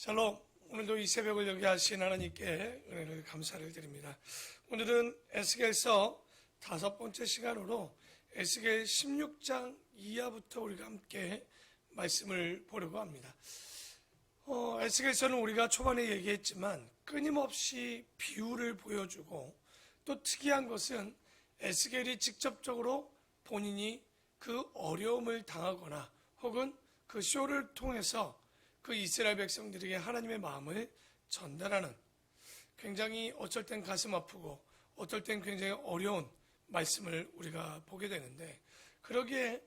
샬롬, 오늘도 이 새벽을 여기 하신 하나님께 은혜를 감사를 드립니다. 오늘은 에스겔서 5번째 시간으로 에스겔 16장 이하부터 우리가 함께 말씀을 보려고 합니다. 에스겔서는 우리가 초반에 얘기했지만 끊임없이 비유를 보여주고, 또 특이한 것은 에스겔이 직접적으로 본인이 그 어려움을 당하거나 혹은 그 쇼를 통해서 그 이스라엘 백성들에게 하나님의 마음을 전달하는, 굉장히 어쩔 땐 가슴 아프고 어떨 땐 굉장히 어려운 말씀을 우리가 보게 되는데, 그러기에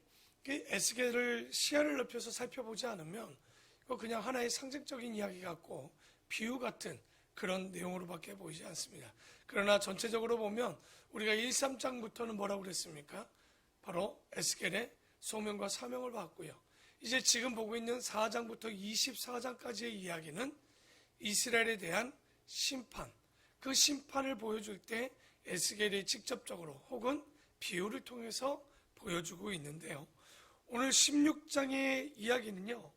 에스겔을 시야를 넓혀서 살펴보지 않으면 이거 그냥 하나의 상징적인 이야기 같고 비유 같은 그런 내용으로밖에 보이지 않습니다. 그러나 전체적으로 보면 우리가 1, 3장부터는 뭐라고 그랬습니까? 바로 에스겔의 소명과 사명을 받고요. 이제 지금 보고 있는 4장부터 24장까지의 이야기는 이스라엘에 대한 심판, 그 심판을 보여줄 때 에스겔이 직접적으로 혹은 비유를 통해서 보여주고 있는데요. 오늘 16장의 이야기는요,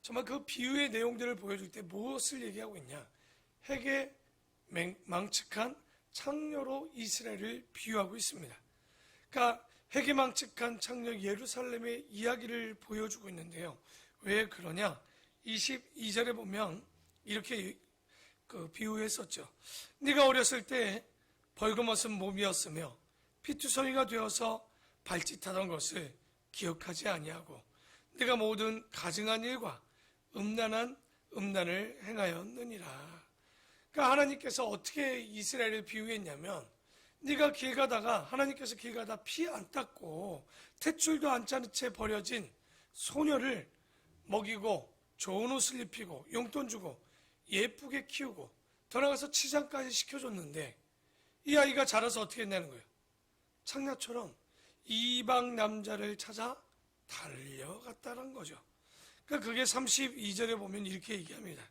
정말 그 비유의 내용들을 보여줄 때 무엇을 얘기하고 있냐? 핵에 망측한 창녀로 이스라엘을 비유하고 있습니다. 그러니까 핵에 망측한 창녀 예루살렘의 이야기를 보여주고 있는데요. 왜 그러냐? 22절에 보면 이렇게 비유했었죠. 네가 어렸을 때 벌거벗은 몸이었으며 피투성이가 되어서 발짓하던 것을 기억하지 아니하고 네가 모든 가증한 일과 음란한 음란을 행하였느니라. 그러니까 하나님께서 어떻게 이스라엘을 비유했냐면, 네가 길 가다가, 하나님께서 길 가다 피 안 닦고 탯줄도 안 짜는 채 버려진 소녀를 먹이고 좋은 옷을 입히고 용돈 주고 예쁘게 키우고 더 나가서 치장까지 시켜줬는데, 이 아이가 자라서 어떻게 했냐는 거예요. 창녀처럼 이방 남자를 찾아 달려갔다는 거죠. 그러니까 그게 32절에 보면 이렇게 얘기합니다.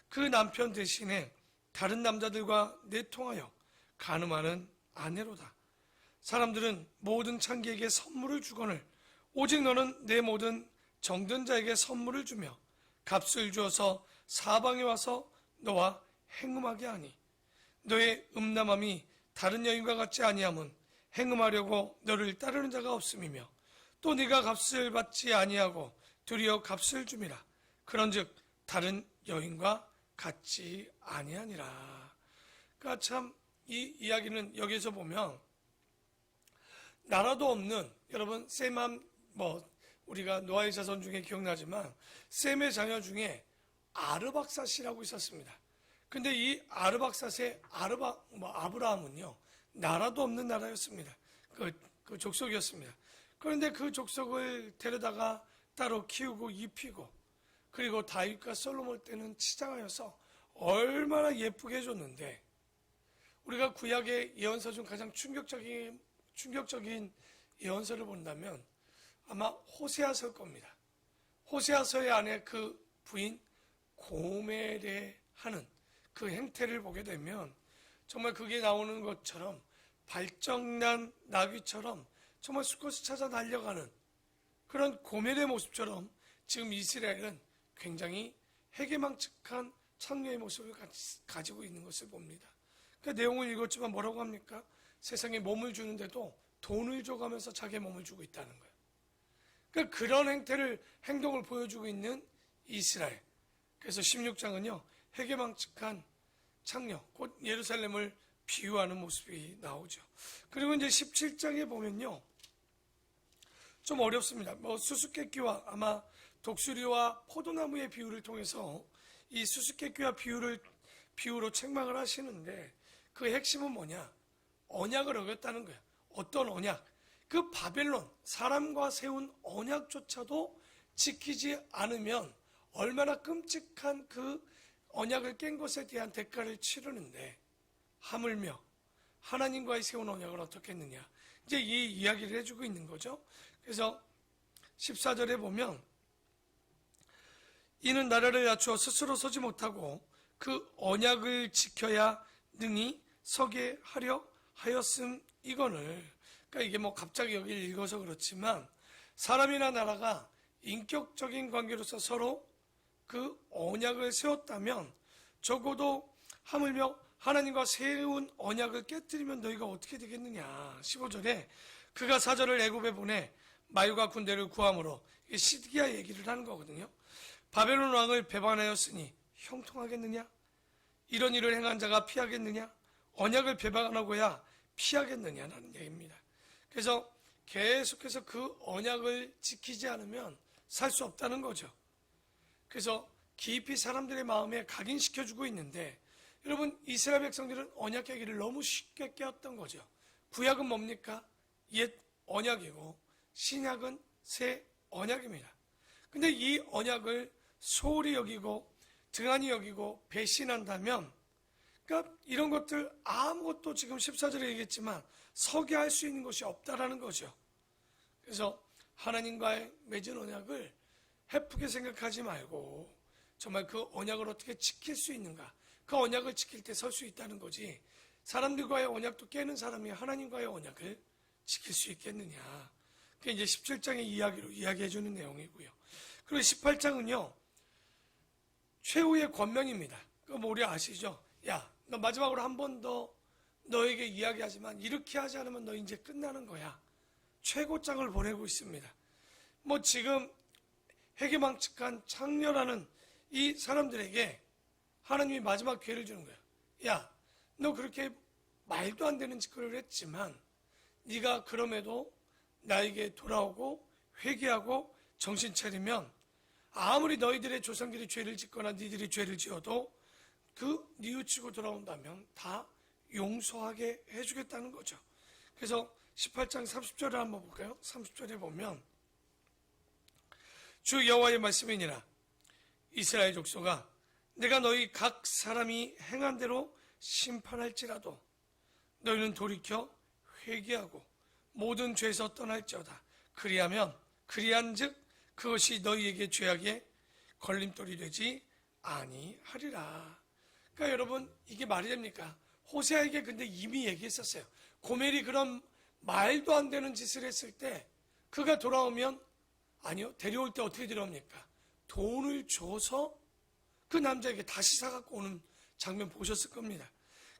그 남편 대신에 다른 남자들과 내통하여 간음하는 아내로다. 사람들은 모든 창기에게 선물을 주거늘 오직 너는 내 모든 정든 자에게 선물을 주며 값을 주어서 사방에 와서 너와 행음하게 하니, 너의 음란함이 다른 여인과 같지 아니함은 행음하려고 너를 따르는 자가 없음이며, 또 네가 값을 받지 아니하고 도리어 값을 줌이라. 그런즉 다른 여인과 같지 아니하니라. 그러니까 참 이 이야기는 여기서 보면 나라도 없는, 여러분 셈함, 우리가 노아의 자손 중에 기억나지만 셈의 자녀 중에 아르박삿이라고 있었습니다. 근데 이 아르박삿의 아브라함은요, 나라도 없는 나라였습니다. 그 족속이었습니다. 그런데 그 족속을 데려다가 따로 키우고 입히고, 그리고 다윗과 솔로몬 때는 치장하여서 얼마나 예쁘게 해줬는데, 우리가 구약의 예언서 중 가장 충격적인 예언서를 본다면 아마 호세아서일 겁니다. 호세아서의 아내 그 부인 고멜에 하는 그 행태를 보게 되면 정말 그게 나오는 것처럼 발정난 나귀처럼 정말 수컷을 찾아 달려가는 그런 고멜의 모습처럼 지금 이스라엘은 굉장히 해괴망측한 창녀의 모습을 가지고 있는 것을 봅니다. 그 내용을 읽었지만 뭐라고 합니까? 세상에 몸을 주는데도 돈을 줘가면서 자기의 몸을 주고 있다는 거예요. 그러니까 그런 행동을 보여주고 있는 이스라엘. 그래서 16장은요, 해괴망측한 창녀, 곧 예루살렘을 비유하는 모습이 나오죠. 그리고 이제 17장에 보면요, 좀 어렵습니다. 수수께끼와 아마 독수리와 포도나무의 비유를 통해서 이 수수께끼와 비유로 책망을 하시는데, 그 핵심은 뭐냐? 언약을 어겼다는 거예요. 어떤 언약? 그 바벨론, 사람과 세운 언약조차도 지키지 않으면 얼마나 끔찍한 그 언약을 깬 것에 대한 대가를 치르는데, 하물며 하나님과의 세운 언약을 어떻게 했느냐? 이제 이 이야기를 해주고 있는 거죠. 그래서 14절에 보면, 이는 나라를 낮추어 스스로 서지 못하고 그 언약을 지켜야 능히 서게 하려 하였음 이거늘. 그러니까 이게 갑자기 여기를 읽어서 그렇지만 사람이나 나라가 인격적인 관계로서 서로 그 언약을 세웠다면 적어도 하물며 하나님과 세운 언약을 깨뜨리면 너희가 어떻게 되겠느냐. 15절에 그가 사절을 애굽에 보내 마유가 군대를 구함으로, 이게 시드기야 얘기를 하는 거거든요. 바벨론 왕을 배반하였으니 형통하겠느냐? 이런 일을 행한 자가 피하겠느냐? 언약을 배반하고야 피하겠느냐라는 얘기입니다. 그래서 계속해서 그 언약을 지키지 않으면 살 수 없다는 거죠. 그래서 깊이 사람들의 마음에 각인시켜주고 있는데, 여러분, 이스라엘 백성들은 언약 깨기를 너무 쉽게 깨었던 거죠. 구약은 뭡니까? 옛 언약이고 신약은 새 언약입니다. 근데 이 언약을 소홀히 여기고 등한히 여기고 배신한다면, 그러니까 이런 것들 아무것도 지금 14절에 얘기했지만 서게할 수 있는 것이 없다라는 거죠. 그래서 하나님과의 맺은 언약을 헤프게 생각하지 말고 정말 그 언약을 어떻게 지킬 수 있는가, 그 언약을 지킬 때 설 수 있다는 거지, 사람들과의 언약도 깨는 사람이 하나님과의 언약을 지킬 수 있겠느냐. 그게 이제 17장의 이야기로 이야기해주는 내용이고요. 그리고 18장은요 최후의 권면입니다. 그거 우리 아시죠? 야, 너 마지막으로 한 번 더 너에게 이야기하지만 이렇게 하지 않으면 너 이제 끝나는 거야. 최고장을 보내고 있습니다. 지금 회개망측한 창녀라는 이 사람들에게 하나님이 마지막 기회를 주는 거야. 야, 너 그렇게 말도 안 되는 짓거리를 했지만 네가 그럼에도 나에게 돌아오고 회개하고 정신 차리면 아무리 너희들의 조상들이 죄를 짓거나 니들이 죄를 지어도 그 뉘우치고 돌아온다면 다 용서하게 해주겠다는 거죠. 그래서 18장 30절을 한번 볼까요? 30절에 보면 주 여호와의 말씀이니라. 이스라엘 족속아, 내가 너희 각 사람이 행한 대로 심판할지라도 너희는 돌이켜 회개하고 모든 죄에서 떠날지어다. 그리한즉 그것이 너희에게 죄악의 걸림돌이 되지 아니하리라. 그러니까 여러분, 이게 말이 됩니까? 호세아에게 근데 이미 얘기했었어요. 고멜이 그런 말도 안 되는 짓을 했을 때 그가 돌아오면, 아니요, 데려올 때 어떻게 데려옵니까? 돈을 줘서 그 남자에게 다시 사갖고 오는 장면 보셨을 겁니다.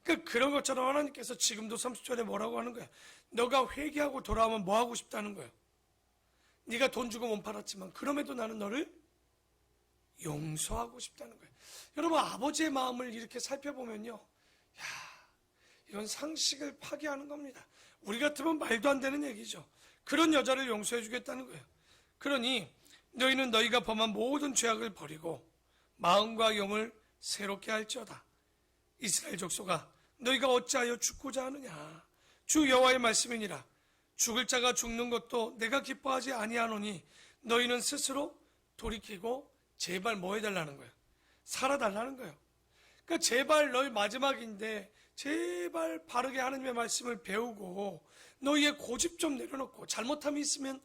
그러니까 그런 것처럼 하나님께서 지금도 30절에 뭐라고 하는 거야? 너가 회개하고 돌아오면 뭐 하고 싶다는 거예요? 네가 돈 주고 못 팔았지만 그럼에도 나는 너를 용서하고 싶다는 거예요. 여러분, 아버지의 마음을 이렇게 살펴보면요, 야, 이건 상식을 파괴하는 겁니다. 우리 같으면 말도 안 되는 얘기죠. 그런 여자를 용서해 주겠다는 거예요. 그러니 너희는 너희가 범한 모든 죄악을 버리고 마음과 영을 새롭게 할지어다. 이스라엘 족속아, 너희가 어찌하여 죽고자 하느냐? 주 여호와의 말씀이니라. 죽을 자가 죽는 것도 내가 기뻐하지 아니하노니 너희는 스스로 돌이키고 제발 뭐 해달라는 거예요? 살아달라는 거예요. 그러니까 제발 너희 마지막인데 제발 바르게 하나님의 말씀을 배우고 너희의 고집 좀 내려놓고 잘못함이 있으면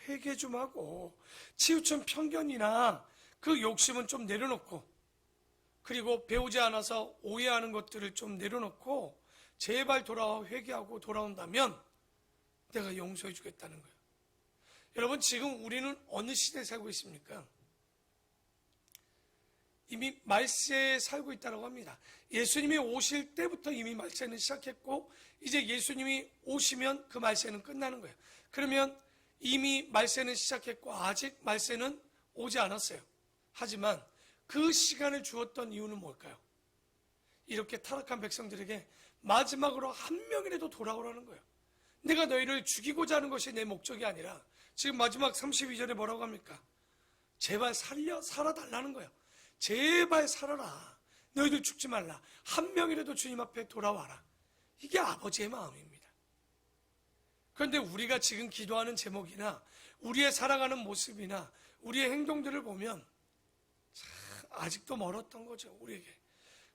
회개 좀 하고 치우친 편견이나 그 욕심은 좀 내려놓고, 그리고 배우지 않아서 오해하는 것들을 좀 내려놓고 제발 돌아와 회개하고 돌아온다면 내가 용서해 주겠다는 거예요. 여러분, 지금 우리는 어느 시대에 살고 있습니까? 이미 말세에 살고 있다고 합니다. 예수님이 오실 때부터 이미 말세는 시작했고 이제 예수님이 오시면 그 말세는 끝나는 거예요. 그러면 이미 말세는 시작했고 아직 말세는 오지 않았어요. 하지만 그 시간을 주었던 이유는 뭘까요? 이렇게 타락한 백성들에게 마지막으로 한 명이라도 돌아오라는 거예요. 내가 너희를 죽이고자 하는 것이 내 목적이 아니라, 지금 마지막 32절에 뭐라고 합니까? 제발 살아달라는 거예요. 제발 살아라. 너희들 죽지 말라. 한 명이라도 주님 앞에 돌아와라. 이게 아버지의 마음입니다. 그런데 우리가 지금 기도하는 제목이나 우리의 살아가는 모습이나 우리의 행동들을 보면 참 아직도 멀었던 거죠, 우리에게.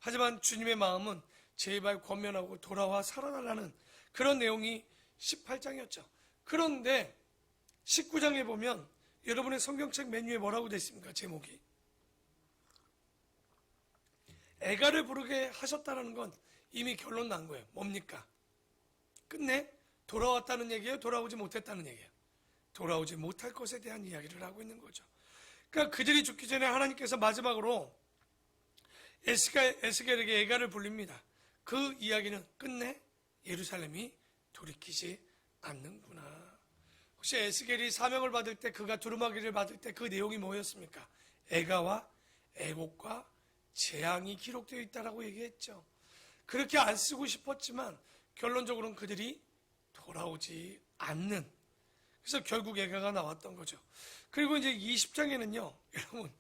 하지만 주님의 마음은 제발 권면하고 돌아와 살아달라는 그런 내용이 18장이었죠. 그런데 19장에 보면 여러분의 성경책 맨 위에 뭐라고 되어 있습니까? 제목이. 애가를 부르게 하셨다는 건 이미 결론 난 거예요. 뭡니까? 끝내 돌아왔다는 얘기예요? 돌아오지 못했다는 얘기예요? 돌아오지 못할 것에 대한 이야기를 하고 있는 거죠. 그러니까 그들이 죽기 전에 하나님께서 마지막으로 에스겔에게 애가를 불립니다. 그 이야기는 끝내 예루살렘이 돌이키지 않는구나. 혹시 에스겔이 사명을 받을 때, 그가 두루마기를 받을 때 그 내용이 뭐였습니까? 애가와 애곡과 재앙이 기록되어 있다라고 얘기했죠. 그렇게 안 쓰고 싶었지만 결론적으로는 그들이 돌아오지 않는, 그래서 결국 애가가 나왔던 거죠. 그리고 이제 20장에는요 여러분,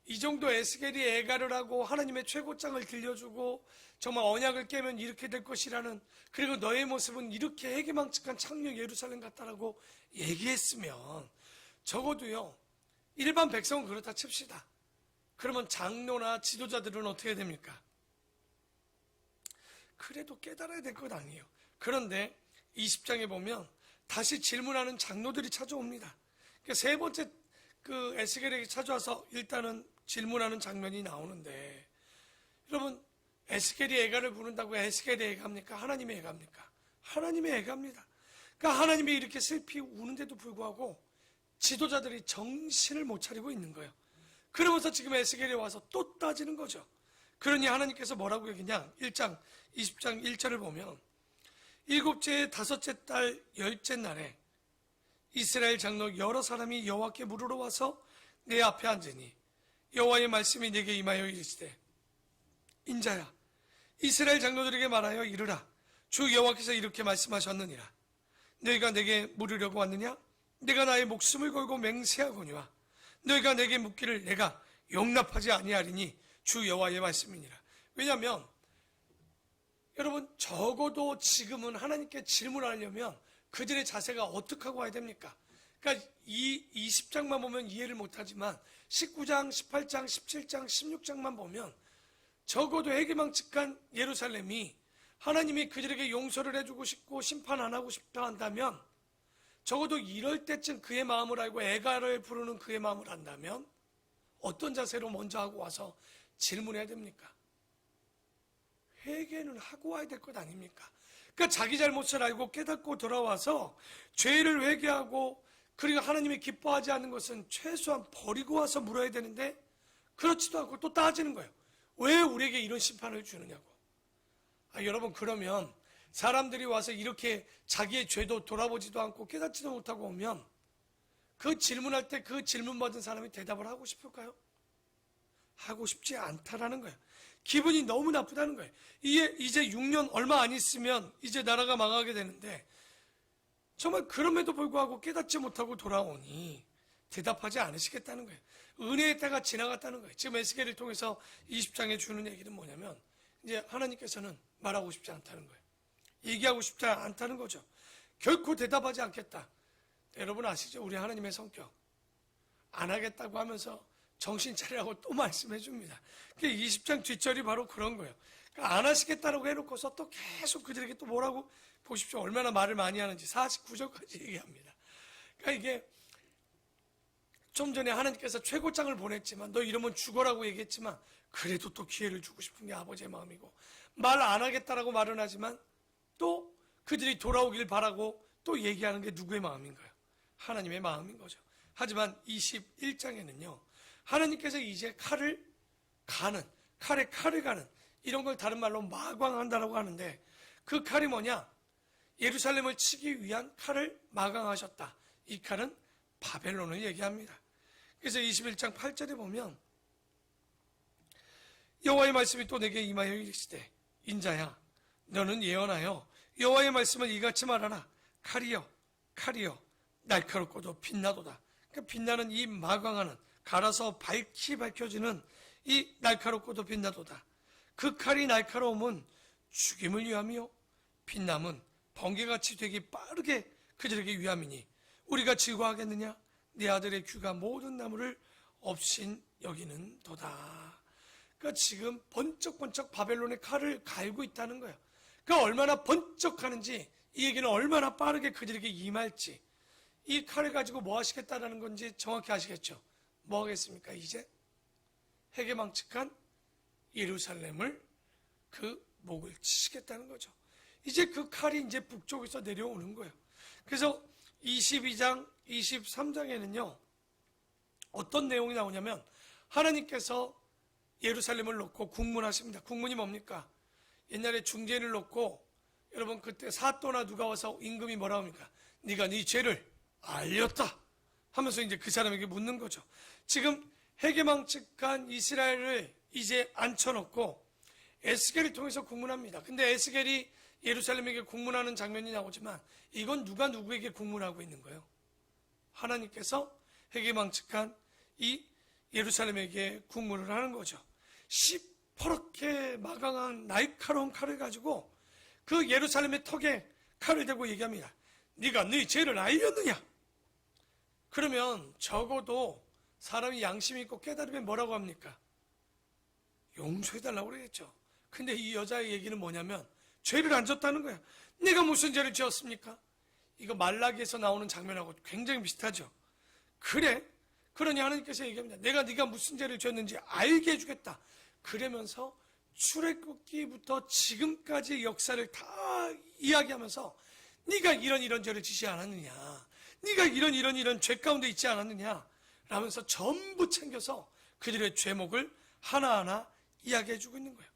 이 정도 에스겔이 애가를 하고 하나님의 최고장을 들려주고 정말 언약을 깨면 이렇게 될 것이라는, 그리고 너의 모습은 이렇게 해괴망측한 창녀 예루살렘 같다라고 얘기했으면 적어도요 일반 백성은 그렇다 칩시다. 그러면 장로나 지도자들은 어떻게 됩니까? 그래도 깨달아야 될 것 아니에요. 그런데 20장에 보면 다시 질문하는 장로들이 찾아옵니다. 그러니까 세 번째 그 에스겔에게 찾아와서 일단은 질문하는 장면이 나오는데, 여러분 에스겔이 애가를 부른다고 에스겔이 애가입니까? 하나님의 애가입니까? 하나님의 애가입니다. 그러니까 하나님이 이렇게 슬피 우는데도 불구하고 지도자들이 정신을 못 차리고 있는 거예요. 그러면서 지금 에스겔에 와서 또 따지는 거죠. 그러니 하나님께서 뭐라고 얘기냐? 1장 20장 1절을 보면, 일곱째 다섯째 달 열째 날에 이스라엘 장로 여러 사람이 여호와께 물으러 와서 내 앞에 앉으니 여호와의 말씀이 내게 임하여 이르시되, 인자야 이스라엘 장로들에게 말하여 이르라. 주 여호와께서 이렇게 말씀하셨느니라. 너희가 내게 물으려고 왔느냐? 내가 나의 목숨을 걸고 맹세하거니와 너희가 내게 묻기를 내가 용납하지 아니하리니 주 여호와의 말씀이니라. 왜냐하면 여러분 적어도 지금은 하나님께 질문하려면 그들의 자세가 어떻게 하고 와야 됩니까? 그러니까 이 20장만 보면 이해를 못하지만 19장, 18장, 17장, 16장만 보면 적어도 해괴망측한 예루살렘이 하나님이 그들에게 용서를 해주고 싶고 심판 안 하고 싶다 한다면, 적어도 이럴 때쯤 그의 마음을 알고 애가를 부르는 그의 마음을 안다면 어떤 자세로 먼저 하고 와서 질문해야 됩니까? 회개는 하고 와야 될 것 아닙니까? 그러니까 자기 잘못을 알고 깨닫고 돌아와서 죄를 회개하고, 그리고 하나님이 기뻐하지 않는 것은 최소한 버리고 와서 물어야 되는데 그렇지도 않고 또 따지는 거예요. 왜 우리에게 이런 심판을 주느냐고. 여러분, 그러면 사람들이 와서 이렇게 자기의 죄도 돌아보지도 않고 깨닫지도 못하고 오면 그 질문할 때 그 질문 받은 사람이 대답을 하고 싶을까요? 하고 싶지 않다라는 거예요. 기분이 너무 나쁘다는 거예요. 이제 6년 얼마 안 있으면 이제 나라가 망하게 되는데 정말 그럼에도 불구하고 깨닫지 못하고 돌아오니 대답하지 않으시겠다는 거예요. 은혜의 때가 지나갔다는 거예요. 지금 에스겔을 통해서 20장에 주는 얘기는 뭐냐면, 이제 하나님께서는 말하고 싶지 않다는 거예요. 얘기하고 싶지 않다는 거죠. 결코 대답하지 않겠다. 여러분 아시죠? 우리 하나님의 성격. 안 하겠다고 하면서 정신 차리라고 또 말씀해 줍니다. 20장 뒷절이 바로 그런 거예요. 그러니까 안 하시겠다라고 해놓고서 또 계속 그들에게 또 뭐라고, 보십시오. 얼마나 말을 많이 하는지 49절까지 얘기합니다. 그러니까 이게 좀 전에 하나님께서 최고장을 보냈지만 너 이러면 죽어라고 얘기했지만 그래도 또 기회를 주고 싶은 게 아버지의 마음이고, 말 안 하겠다라고 말은 하지만 또 그들이 돌아오길 바라고 또 얘기하는 게 누구의 마음인가요? 하나님의 마음인 거죠. 하지만 21장에는요 하나님께서 이제 칼에 칼을 가는, 이런 걸 다른 말로 마광한다라고 하는데, 그 칼이 뭐냐? 예루살렘을 치기 위한 칼을 마광하셨다. 이 칼은 바벨론을 얘기합니다. 그래서 21장 8절에 보면 여호와의 말씀이 또 내게 임하여 이르시되, 인자야 너는 예언하여 여호와의 말씀을 이같이 말하라. 칼이여 날카롭고도 빛나도다. 그러니까 빛나는 이 마광하는, 갈아서 밝히 밝혀지는 이 날카롭고도 빛나도다. 그 칼이 날카로움은 죽임을 위함이요 빛남은 번개같이 되기 빠르게 그들에게 위함이니 우리가 즐거워하겠느냐? 네 아들의 귀가 모든 나무를 없인 여기는 도다. 그러니까 지금 번쩍번쩍 바벨론의 칼을 갈고 있다는 거예요. 그러니까 얼마나 번쩍하는지, 이 얘기는 얼마나 빠르게 그들에게 임할지, 이 칼을 가지고 뭐 하시겠다라는 건지 정확히 아시겠죠? 뭐 하겠습니까? 이제 해괴망측한 예루살렘을 그 목을 치시겠다는 거죠. 이제 그 칼이 이제 북쪽에서 내려오는 거예요. 그래서 22장, 23장에는요 어떤 내용이 나오냐면 하나님께서 예루살렘을 놓고 국문하십니다. 국문이 뭡니까? 옛날에 중재인을 놓고 여러분 그때 사또나 누가 와서 임금이 뭐라 합니까? 네가 네 죄를 알렸다 하면서 이제 그 사람에게 묻는 거죠. 지금 해계망측한 이스라엘을 이제 앉혀놓고 에스겔을 통해서 국문합니다. 근데 에스겔이 예루살렘에게 국문하는 장면이 나오지만 이건 누가 누구에게 국문하고 있는 거예요? 하나님께서 해계망측한 이 예루살렘에게 국문을 하는 거죠. 시퍼렇게 마강한 날카로운 칼을 가지고 그 예루살렘의 턱에 칼을 대고 얘기합니다. 네가 네 죄를 알렸느냐? 그러면 적어도 사람이 양심이 있고 깨달으면 뭐라고 합니까? 용서해달라고 그러겠죠. 근데 이 여자의 얘기는 뭐냐면 죄를 안 졌다는 거야. 내가 무슨 죄를 지었습니까? 이거 말라기에서 나오는 장면하고 굉장히 비슷하죠. 그래? 그러니 하나님께서 얘기합니다. 내가 네가 무슨 죄를 지었는지 알게 해주겠다. 그러면서 출애굽기부터 지금까지의 역사를 다 이야기하면서 네가 이런 죄를 지지 않았느냐, 네가 이런 죄 가운데 있지 않았느냐 라면서 전부 챙겨서 그들의 죄목을 하나하나 이야기해주고 있는 거예요.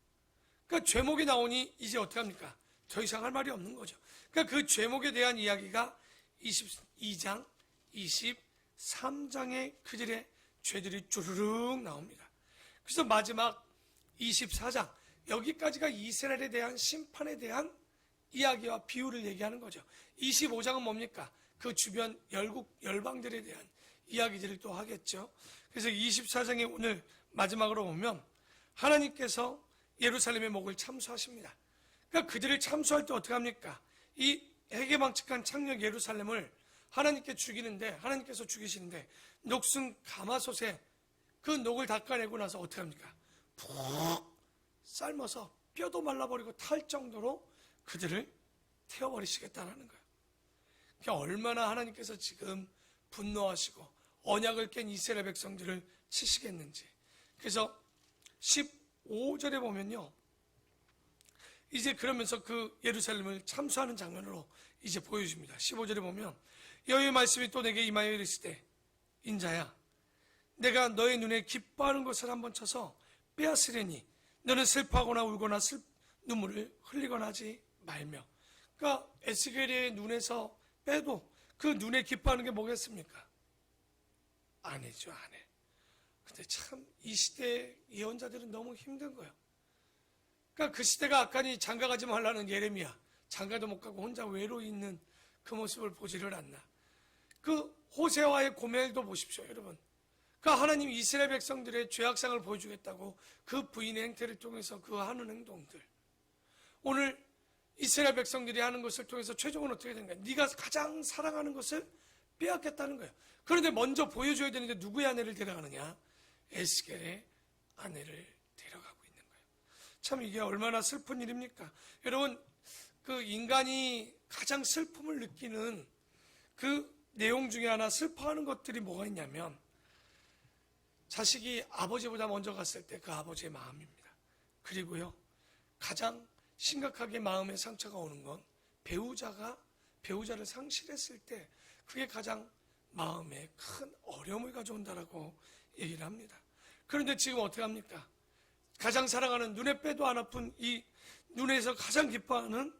그러니까 죄목이 나오니 이제 어떻게 합니까? 더 이상 할 말이 없는 거죠. 그러니까 그 죄목에 대한 이야기가 22장, 23장에 그들의 죄들이 주르륵 나옵니다. 그래서 마지막 24장, 여기까지가 이스라엘에 대한 심판에 대한 이야기와 비유를 얘기하는 거죠. 25장은 뭡니까? 그 주변 열방들에 대한 이야기들을 또 하겠죠. 그래서 24장에 오늘 마지막으로 보면 하나님께서 예루살렘의 목을 참수하십니다. 그러니까 그들을 참수할 때 어떻게 합니까? 이 해계망측한 창녀 예루살렘을 하나님께 죽이는데, 하나님께서 죽이시는데 녹슨 가마솥에 그 녹을 닦아내고 나서 어떻게 합니까? 푹 삶아서 뼈도 말라버리고 탈 정도로 그들을 태워버리시겠다는 거예요. 그러니까 얼마나 하나님께서 지금 분노하시고 언약을 깬 이스라엘 백성들을 치시겠는지. 그래서 15절에 보면요, 이제 그러면서 그 예루살렘을 참수하는 장면으로 이제 보여줍니다. 15절에 보면 여호와의 말씀이 또 내게 임하여 이르시되 인자야, 내가 너의 눈에 기뻐하는 것을 한번 쳐서 빼앗으려니 너는 슬퍼하거나 울거나 눈물을 흘리거나 하지 말며. 그러니까 에스겔의 눈에서 빼도 그 눈에 기뻐하는 게 뭐겠습니까? 아내죠, 아내. 근데 참 이 시대의 예언자들은 너무 힘든 거예요. 그러니까 그 시대가 아까니 장가가지 말라는 예레미야, 장가도 못 가고 혼자 외로이 있는 그 모습을 보지를 않나. 그 호세와의 고멜도 보십시오, 여러분. 그러니까 하나님 이스라엘 백성들의 죄악상을 보여주겠다고 그 부인의 행태를 통해서 그 하는 행동들, 오늘 이스라엘 백성들이 하는 것을 통해서 최종은 어떻게 되는가? 네가 가장 사랑하는 것을 빼앗겠다는 거예요. 그런데 먼저 보여줘야 되는데 누구의 아내를 데려가느냐? 에스겔의 아내를 데려가고 있는 거예요. 참 이게 얼마나 슬픈 일입니까? 여러분, 그 인간이 가장 슬픔을 느끼는 그 내용 중에 하나, 슬퍼하는 것들이 뭐가 있냐면 자식이 아버지보다 먼저 갔을 때 그 아버지의 마음입니다. 그리고요, 가장 심각하게 마음의 상처가 오는 건 배우자를 상실했을 때 그게 가장 마음에 큰 어려움을 가져온다라고 얘기를 합니다. 그런데 지금 어떻게 합니까? 가장 사랑하는, 눈에 빼도 안 아픈 이 눈에서 가장 기뻐하는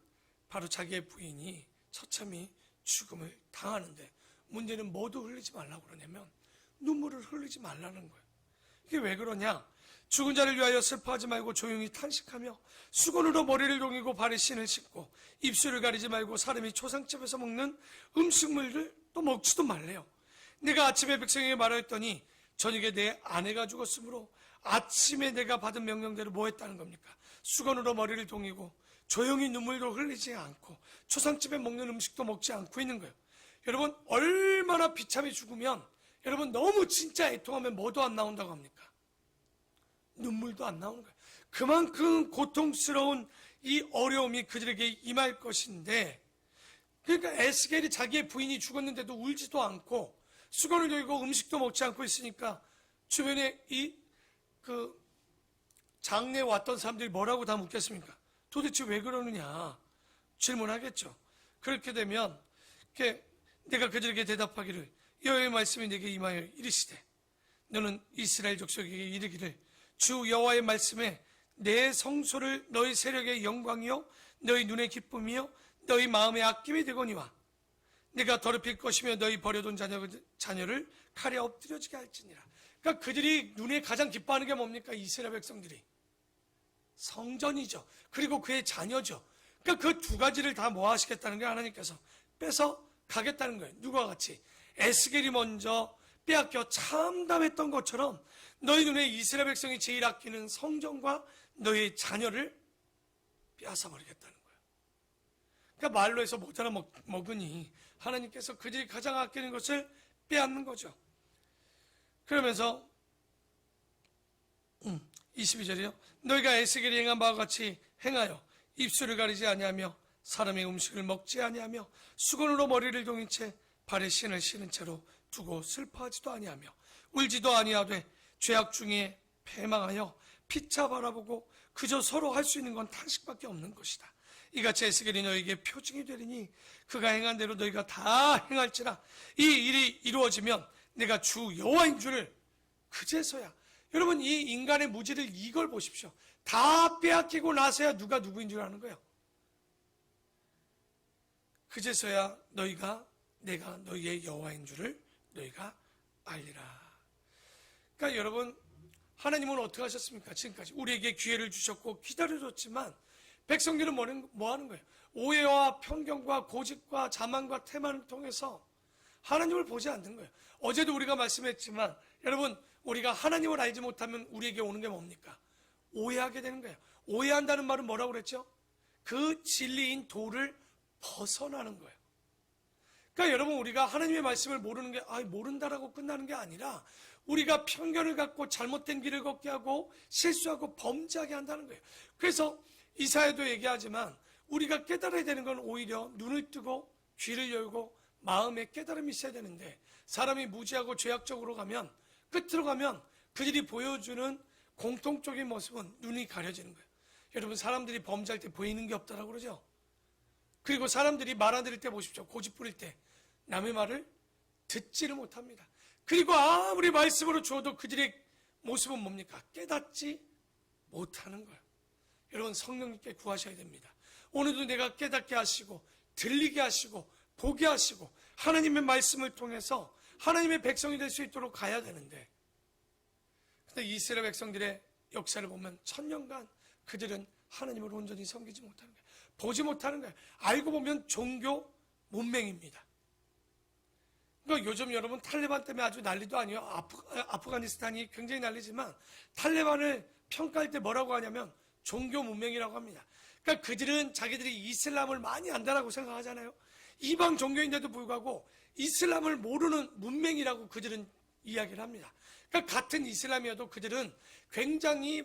바로 자기의 부인이 처참히 죽음을 당하는데, 문제는 뭐도 흘리지 말라고 그러냐면 눈물을 흘리지 말라는 거예요. 이게 왜 그러냐? 죽은 자를 위하여 슬퍼하지 말고 조용히 탄식하며 수건으로 머리를 동이고 발에 신을 씻고 입술을 가리지 말고 사람이 초상집에서 먹는 음식물을 또 먹지도 말래요. 내가 아침에 백성에게 말하였더니 저녁에 내 아내가 죽었으므로 아침에 내가 받은 명령대로 뭐 했다는 겁니까? 수건으로 머리를 동이고 조용히 눈물도 흘리지 않고 초상집에 먹는 음식도 먹지 않고 있는 거예요. 여러분, 얼마나 비참히 죽으면 여러분 너무 진짜 애통하면 뭐도 안 나온다고 합니까? 눈물도 안 나오는 거예요. 그만큼 고통스러운 이 어려움이 그들에게 임할 것인데, 그러니까 에스겔이 자기의 부인이 죽었는데도 울지도 않고 수건을 들고 음식도 먹지 않고 있으니까 주변에 그 장례에 왔던 사람들이 뭐라고 다 묻겠습니까? 도대체 왜 그러느냐 질문하겠죠. 그렇게 되면 내가 그들에게 대답하기를 여호와의 말씀이 내게 임하여 이르시되 너는 이스라엘 족속에게 이르기를 주 여호와의 말씀에 내 성소를 너희 세력의 영광이요 너희 눈의 기쁨이요 너희 마음의 아낌이 되거니와 내가 더럽힐 것이며 너희 버려둔 자녀를 칼에 엎드려지게 할지니라. 그러니까 그들이 눈에 가장 기뻐하는 게 뭡니까? 이스라엘 백성들이 성전이죠. 그리고 그의 자녀죠. 그러니까 그 두 가지를 다 모아하시겠다는 게 하나님께서 뺏어 가겠다는 거예요. 누구와 같이 에스겔이 먼저 빼앗겨 참담했던 것처럼 너희 눈에 이스라엘 백성이 제일 아끼는 성전과 너희 자녀를 빼앗아 버리겠다는 거예요. 그러니까 말로 해서 모자라 먹으니 하나님께서 그들이 가장 아끼는 것을 빼앗는 거죠. 그러면서 22절이요. 너희가 에스겔이 행한 바와 같이 행하여 입술을 가리지 아니하며 사람의 음식을 먹지 아니하며 수건으로 머리를 동인 채 발에 신을 신은 채로 두고 슬퍼하지도 아니하며 울지도 아니하되 죄악 중에 패망하여 피차 바라보고 그저 서로 할 수 있는 건 탄식밖에 없는 것이다. 이같이 에스겔이 너희에게 표징이 되리니 그가 행한 대로 너희가 다 행할지라. 이 일이 이루어지면 내가 주 여호와인 줄을 그제서야. 여러분, 이 인간의 무지를 이걸 보십시오. 다 빼앗기고 나서야 누가 누구인 줄 아는 거예요. 그제서야 내가 너희의 여호와인 줄을 너희가 알리라. 그러니까 여러분, 하나님은 어떻게 하셨습니까? 지금까지 우리에게 기회를 주셨고 기다려줬지만 백성들은 뭐 하는 거예요? 오해와 편견과 고집과 자만과 태만을 통해서 하나님을 보지 않는 거예요. 어제도 우리가 말씀했지만 여러분, 우리가 하나님을 알지 못하면 우리에게 오는 게 뭡니까? 오해하게 되는 거예요. 오해한다는 말은 뭐라고 그랬죠? 그 진리인 도를 벗어나는 거예요. 그러니까 여러분, 우리가 하나님의 말씀을 모르는 게 모른다라고 끝나는 게 아니라 우리가 편견을 갖고 잘못된 길을 걷게 하고 실수하고 범죄하게 한다는 거예요. 그래서 이사야도 얘기하지만 우리가 깨달아야 되는 건 오히려 눈을 뜨고 귀를 열고 마음에 깨달음이 있어야 되는데 사람이 무지하고 죄악적으로 가면 끝으로 가면 그들이 보여주는 공통적인 모습은 눈이 가려지는 거예요. 여러분, 사람들이 범죄할 때 보이는 게 없다라고 그러죠. 그리고 사람들이 말 안 들을 때 보십시오. 고집 부릴 때 남의 말을 듣지를 못합니다. 그리고 아무리 말씀으로 주어도 그들의 모습은 뭡니까? 깨닫지 못하는 거예요. 여러분, 성령님께 구하셔야 됩니다. 오늘도 내가 깨닫게 하시고 들리게 하시고 보게 하시고 하나님의 말씀을 통해서 하나님의 백성이 될 수 있도록 가야 되는데, 근데 이스라엘 백성들의 역사를 보면 1000년간 그들은 하나님을 온전히 섬기지 못하는 거예요. 보지 못하는 거예요. 알고 보면 종교 문맹입니다. 그러니까 요즘 여러분 탈레반 때문에 아주 난리도 아니에요. 아프가니스탄이 굉장히 난리지만 탈레반을 평가할 때 뭐라고 하냐면 종교 문맹이라고 합니다. 그러니까 그들은 자기들이 이슬람을 많이 안다라고 생각하잖아요. 이방 종교인데도 불구하고 이슬람을 모르는 문맹이라고 그들은 이야기를 합니다. 그러니까 같은 이슬람이어도 그들은 굉장히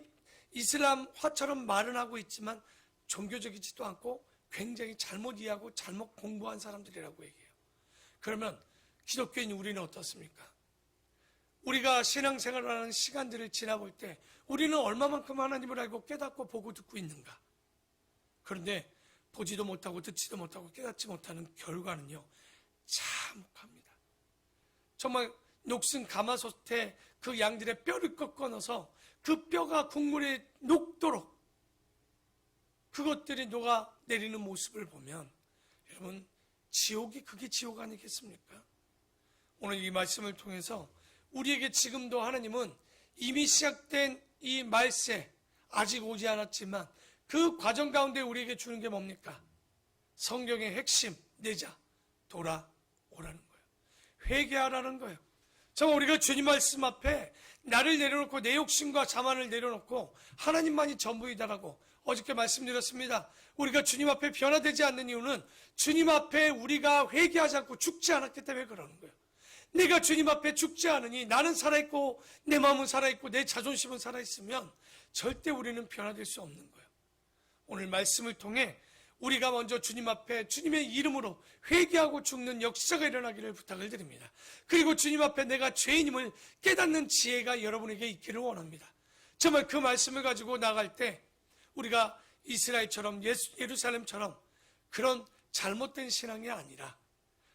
이슬람화처럼 말은 하고 있지만 종교적이지도 않고 굉장히 잘못 이해하고 잘못 공부한 사람들이라고 얘기해요. 그러면 기독교인 우리는 어떻습니까? 우리가 신앙생활을 하는 시간들을 지나볼 때 우리는 얼마만큼 하나님을 알고 깨닫고 보고 듣고 있는가? 그런데 보지도 못하고 듣지도 못하고 깨닫지 못하는 결과는요, 참혹합니다. 정말 녹슨 가마솥에 그 양들의 뼈를 꺾어넣어서 그 뼈가 국물에 녹도록 그것들이 녹아내리는 모습을 보면 여러분, 그게 지옥 아니겠습니까? 오늘 이 말씀을 통해서 우리에게 지금도 하나님은 이미 시작된 이 말세, 아직 오지 않았지만 그 과정 가운데 우리에게 주는 게 뭡니까? 성경의 핵심, 내자, 돌아오라는 거예요. 회개하라는 거예요. 정말 우리가 주님 말씀 앞에 나를 내려놓고 내 욕심과 자만을 내려놓고 하나님만이 전부이다라고 어저께 말씀드렸습니다. 우리가 주님 앞에 변화되지 않는 이유는 주님 앞에 우리가 회개하지 않고 죽지 않았기 때문에 그러는 거예요. 내가 주님 앞에 죽지 않으니 나는 살아있고 내 마음은 살아있고 내 자존심은 살아있으면 절대 우리는 변화될 수 없는 거예요. 오늘 말씀을 통해 우리가 먼저 주님 앞에 주님의 이름으로 회개하고 죽는 역사가 일어나기를 부탁을 드립니다. 그리고 주님 앞에 내가 죄인임을 깨닫는 지혜가 여러분에게 있기를 원합니다. 정말 그 말씀을 가지고 나갈 때 우리가 이스라엘처럼 예루살렘처럼 그런 잘못된 신앙이 아니라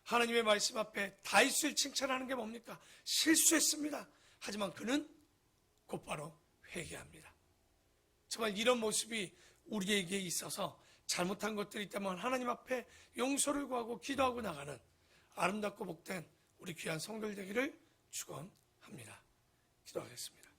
하나님의 말씀 앞에 다윗을 칭찬하는 게 뭡니까? 실수했습니다. 하지만 그는 곧바로 회개합니다. 정말 이런 모습이 우리에게 있어서 잘못한 것들이 있다면 하나님 앞에 용서를 구하고 기도하고 나가는 아름답고 복된 우리 귀한 성도들 되기를 축원합니다. 기도하겠습니다.